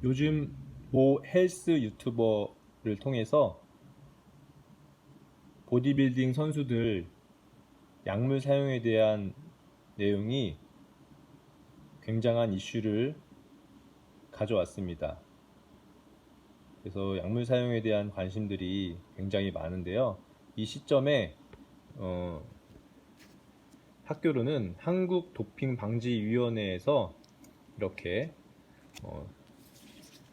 요즘 모 헬스 유튜버를 통해서 보디빌딩 선수들 약물 사용에 대한 내용이 굉장한 이슈를 가져왔습니다. 그래서 약물 사용에 대한 관심들이 굉장히 많은데요. 이 시점에 학교로는 한국도핑방지위원회에서 이렇게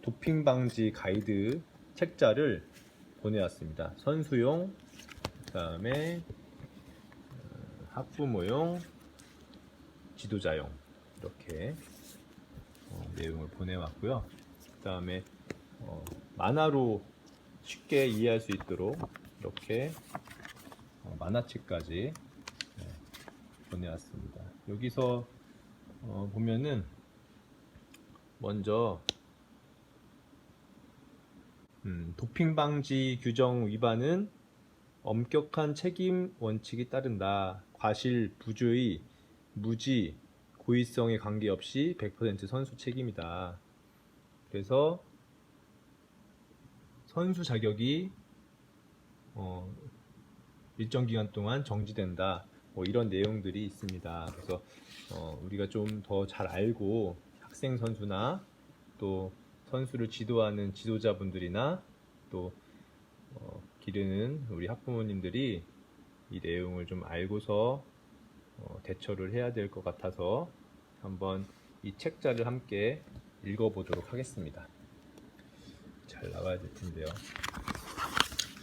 도핑 방지 가이드 책자를 보내왔습니다. 선수용, 그 다음에 학부모용, 지도자용 이렇게 내용을 보내왔고요. 그 다음에 만화로 쉽게 이해할 수 있도록 이렇게 만화책까지 보내왔습니다. 여기서 보면은 먼저 도핑 방지 규정 위반은 엄격한 책임 원칙이 따른다. 과실, 부주의, 무지, 고의성에 관계없이 100% 선수 책임이다. 그래서 선수 자격이 일정 기간 동안 정지된다. 뭐 이런 내용들이 있습니다. 그래서 우리가 좀 더 잘 알고 학생 선수나 또 선수를 지도하는 지도자분들이나 또 기르는 우리 학부모님들이 이 내용을 좀 알고서 대처를 해야 될 것 같아서 한번 이 책자를 함께 읽어보도록 하겠습니다. 잘 나와야 될 텐데요.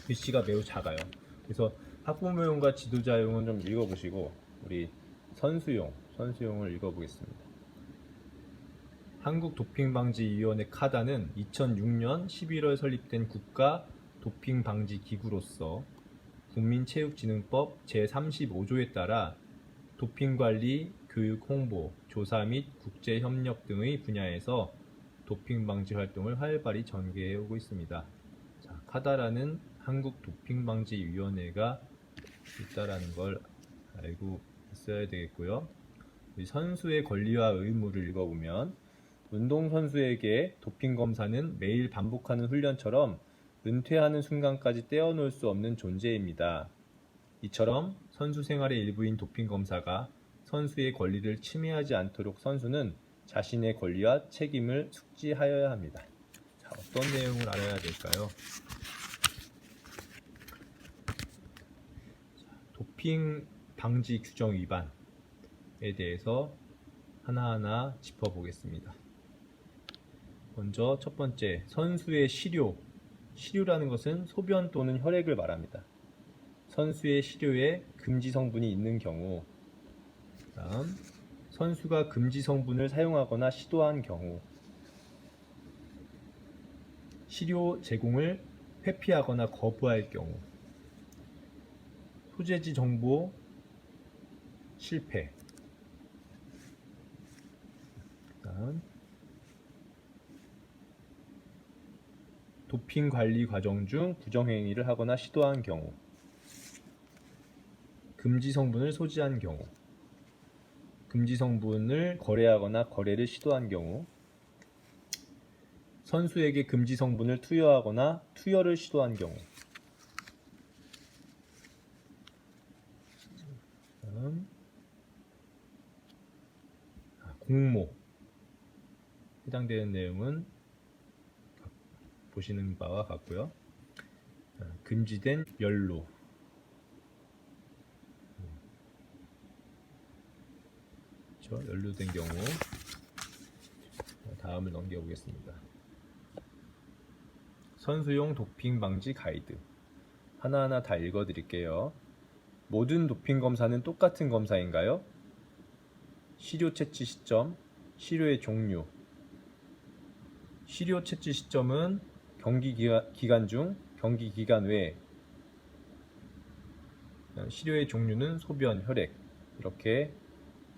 글씨가 매우 작아요. 그래서 학부모용과 지도자용은 좀 읽어보시고 우리 선수용을 읽어보겠습니다. 한국도핑방지위원회 카다는 2006년 11월 설립된 국가 도핑방지기구로서 국민체육진흥법 제35조에 따라 도핑관리, 교육 홍보, 조사 및 국제협력 등의 분야에서 도핑방지 활동을 활발히 전개해 오고 있습니다. 자, 카다라는 한국도핑방지위원회가 있다라는 걸 알고 있어야 되겠고요. 선수의 권리와 의무를 읽어보면 운동선수에게 도핑검사는 매일 반복하는 훈련처럼 은퇴하는 순간까지 떼어놓을 수 없는 존재입니다. 이처럼 선수 생활의 일부인 도핑검사가 선수의 권리를 침해하지 않도록 선수는 자신의 권리와 책임을 숙지하여야 합니다. 자, 어떤 내용을 알아야 될까요? 도핑 방지 규정 위반에 대해서 하나하나 짚어보겠습니다. 먼저 첫 번째, 선수의 시류라는 것은 소변 또는 혈액을 말합니다. 선수의 시류에 금지 성분이 있는 경우, 다음 선수가 금지 성분을 사용하거나 시도한 경우, 시료 제공을 회피하거나 거부할 경우, 소재지 정보 실패, 다음 도핑 관리 과정 중 부정행위를 하거나 시도한 경우, 금지 성분을 소지한 경우, 금지 성분을 거래하거나 거래를 시도한 경우, 선수에게 금지 성분을 투여하거나 투여를 시도한 경우, 공모, 해당되는 내용은 보시는 바와 같고요. 금지된 연루, 그렇죠? 연루된 경우. 다음을 넘겨보겠습니다. 선수용 도핑 방지 가이드 하나하나 다 읽어드릴게요. 모든 도핑 검사는 똑같은 검사인가요? 시료 채취 시점, 시료의 종류. 시료 채취 시점은 경기 기간 중, 경기 기간 외. 시료의 종류는 소변, 혈액 이렇게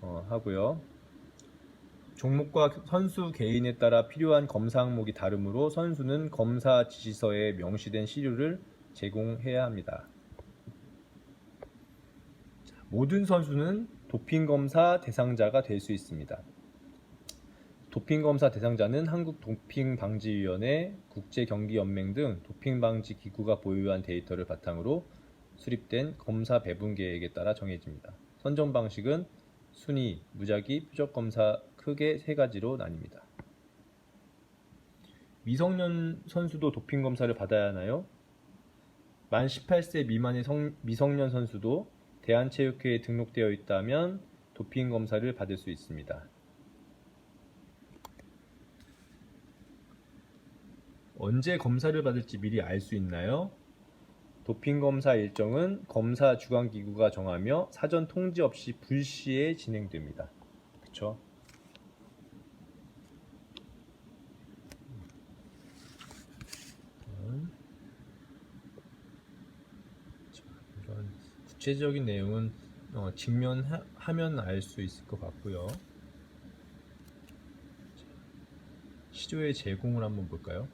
하고요. 종목과 선수 개인에 따라 필요한 검사 항목이 다르므로 선수는 검사 지시서에 명시된 시료를 제공해야 합니다. 모든 선수는 도핑 검사 대상자가 될 수 있습니다. 도핑검사 대상자는 한국도핑방지위원회, 국제경기연맹 등 도핑방지 기구가 보유한 데이터를 바탕으로 수립된 검사 배분 계획에 따라 정해집니다. 선정 방식은 순위, 무작위, 표적검사 크게 세 가지로 나뉩니다. 미성년 선수도 도핑검사를 받아야 하나요? 만 18세 미만의 미성년 선수도 대한체육회에 등록되어 있다면 도핑검사를 받을 수 있습니다. 언제 검사를 받을지 미리 알 수 있나요? 도핑검사 일정은 검사 주관기구가 정하며 사전 통지 없이 불시에 진행됩니다. 그쵸? 이런 구체적인 내용은 직면하면 알 수 있을 것 같고요. 시료의 제공을 한번 볼까요?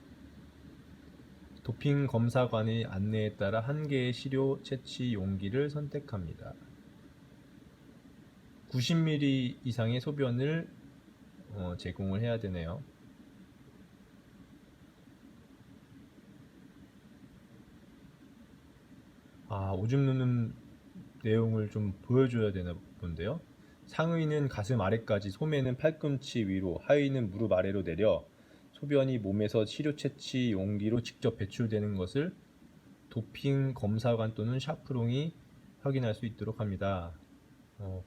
도핑 검사관의 안내에 따라 한 개의 시료 채취 용기를 선택합니다. 90ml 이상의 소변을 제공을 해야 되네요. 오줌 누는 내용을 좀 보여줘야 되나 본데요. 상의는 가슴 아래까지, 소매는 팔꿈치 위로, 하의는 무릎 아래로 내려 소변이 몸에서 시료 채취 용기로 직접 배출되는 것을 도핑 검사관 또는 샤프롱이 확인할 수 있도록 합니다.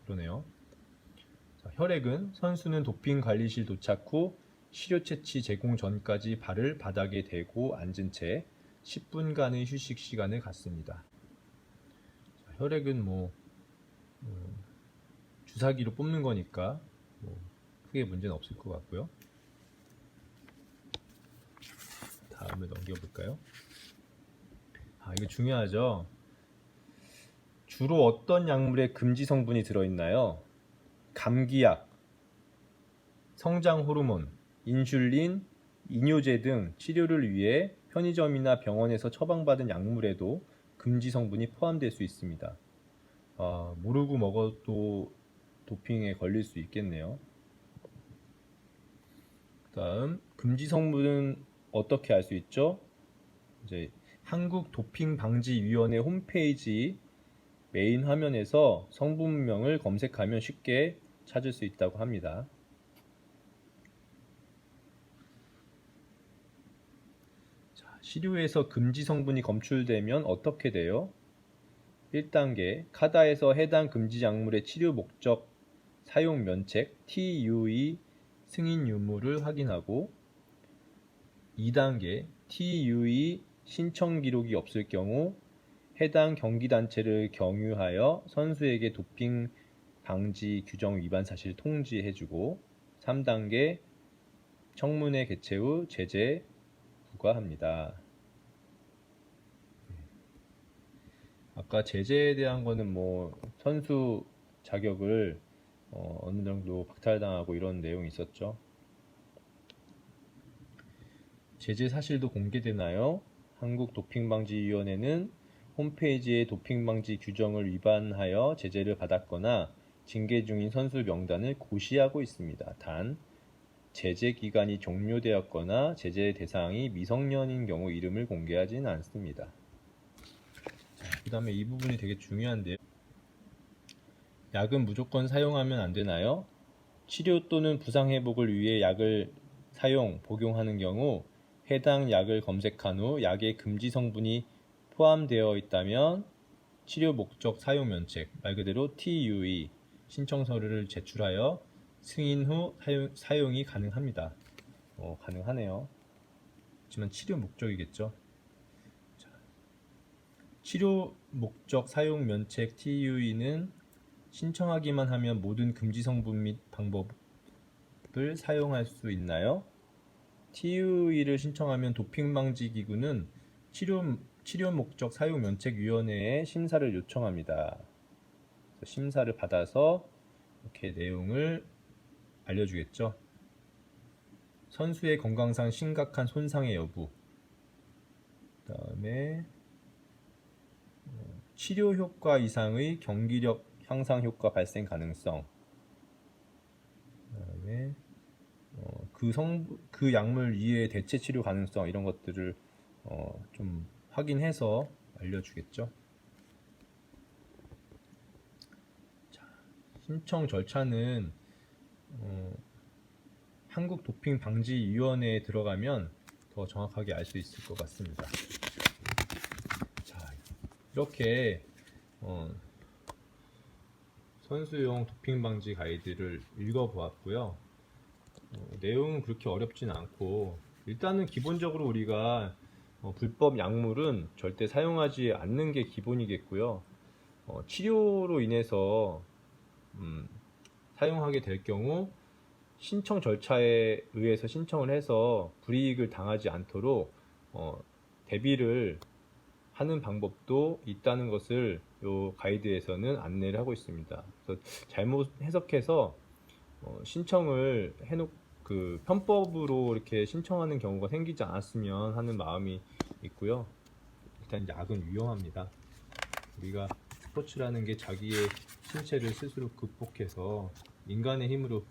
그러네요. 자, 혈액은 선수는 도핑 관리실 도착 후 시료 채취 제공 전까지 발을 바닥에 대고 앉은 채 10분간의 휴식 시간을 갖습니다. 자, 혈액은 주사기로 뽑는 거니까 크게 문제는 없을 것 같고요. 다음을 넘겨볼까요? 이거 중요하죠. 주로 어떤 약물에 금지 성분이 들어있나요? 감기약, 성장 호르몬, 인슐린, 이뇨제 등 치료를 위해 편의점이나 병원에서 처방받은 약물에도 금지 성분이 포함될 수 있습니다. 모르고 먹어도 도핑에 걸릴 수 있겠네요. 다음, 금지 성분은 어떻게 알 수 있죠? 이제 한국도핑방지위원회 홈페이지 메인 화면에서 성분명을 검색하면 쉽게 찾을 수 있다고 합니다. 자, 시료에서 금지 성분이 검출되면 어떻게 돼요? 1단계, 카다에서 해당 금지 약물의 치료 목적 사용 면책 TUE 승인 유무를 확인하고, 2단계, TUE 신청 기록이 없을 경우 해당 경기단체를 경유하여 선수에게 도핑 방지 규정 위반 사실 통지해주고, 3단계, 청문회 개최 후 제재 부과합니다. 아까 제재에 대한 거는 선수 자격을 어느 정도 박탈당하고 이런 내용이 있었죠. 제재 사실도 공개되나요? 한국도핑방지위원회는 홈페이지에 도핑방지 규정을 위반하여 제재를 받았거나 징계 중인 선수 명단을 고시하고 있습니다. 단, 제재 기간이 종료되었거나 제재 대상이 미성년인 경우 이름을 공개하지는 않습니다. 그 다음에 이 부분이 되게 중요한데요. 약은 무조건 사용하면 안 되나요? 치료 또는 부상 회복을 위해 약을 복용하는 경우 해당 약을 검색한 후 약의 금지 성분이 포함되어 있다면 치료 목적 사용 면책, 말 그대로 TUE 신청 서류를 제출하여 승인 후 사용이 가능합니다. 가능하네요. 하지만 치료 목적이겠죠. 자, 치료 목적 사용 면책 TUE는 신청하기만 하면 모든 금지 성분 및 방법을 사용할 수 있나요? TUE를 신청하면 도핑방지기구는 치료 목적 사용 면책위원회에 심사를 요청합니다. 심사를 받아서 이렇게 내용을 알려주겠죠. 선수의 건강상 심각한 손상의 여부, 그 다음에 치료 효과 이상의 경기력 향상 효과 발생 가능성, 그 다음에 그 약물 이외의 대체 치료 가능성 이런 것들을 좀 확인해서 알려주겠죠. 자, 신청 절차는 한국도핑방지위원회에 들어가면 더 정확하게 알 수 있을 것 같습니다. 자, 이렇게 선수용 도핑 방지 가이드를 읽어보았고요. 내용은 그렇게 어렵진 않고, 일단은 기본적으로 우리가 불법 약물은 절대 사용하지 않는 게 기본이겠고요. 치료로 인해서 사용하게 될 경우 신청 절차에 의해서 신청을 해서 불이익을 당하지 않도록 대비를 하는 방법도 있다는 것을 이 가이드에서는 안내를 하고 있습니다. 그래서 잘못 해석해서 신청을 그 편법으로 이렇게 신청하는 경우가 생기지 않았으면 하는 마음이 있고요. 일단 약은 위험합니다. 우리가 스포츠라는 게 자기의 신체를 스스로 극복해서 인간의 힘으로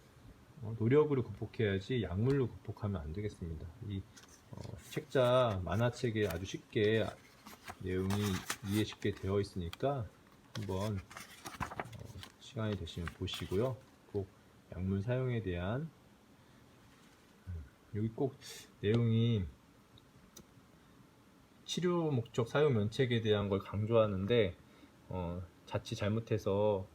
노력으로 극복해야지 약물로 극복하면 안 되겠습니다. 이 책자 만화책에 아주 쉽게 내용이 이해 쉽게 되어 있으니까 한번 시간이 되시면 보시고요. 꼭 약물 사용에 대한 여기 꼭 내용이 치료 목적 사용 면책에 대한 걸 강조하는데 자칫 잘못해서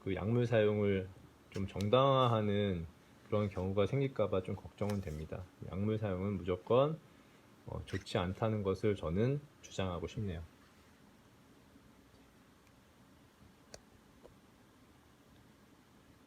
그 약물 사용을 좀 정당화하는 그런 경우가 생길까봐 좀 걱정은 됩니다. 약물 사용은 무조건 좋지 않다는 것을 저는 주장하고 싶네요.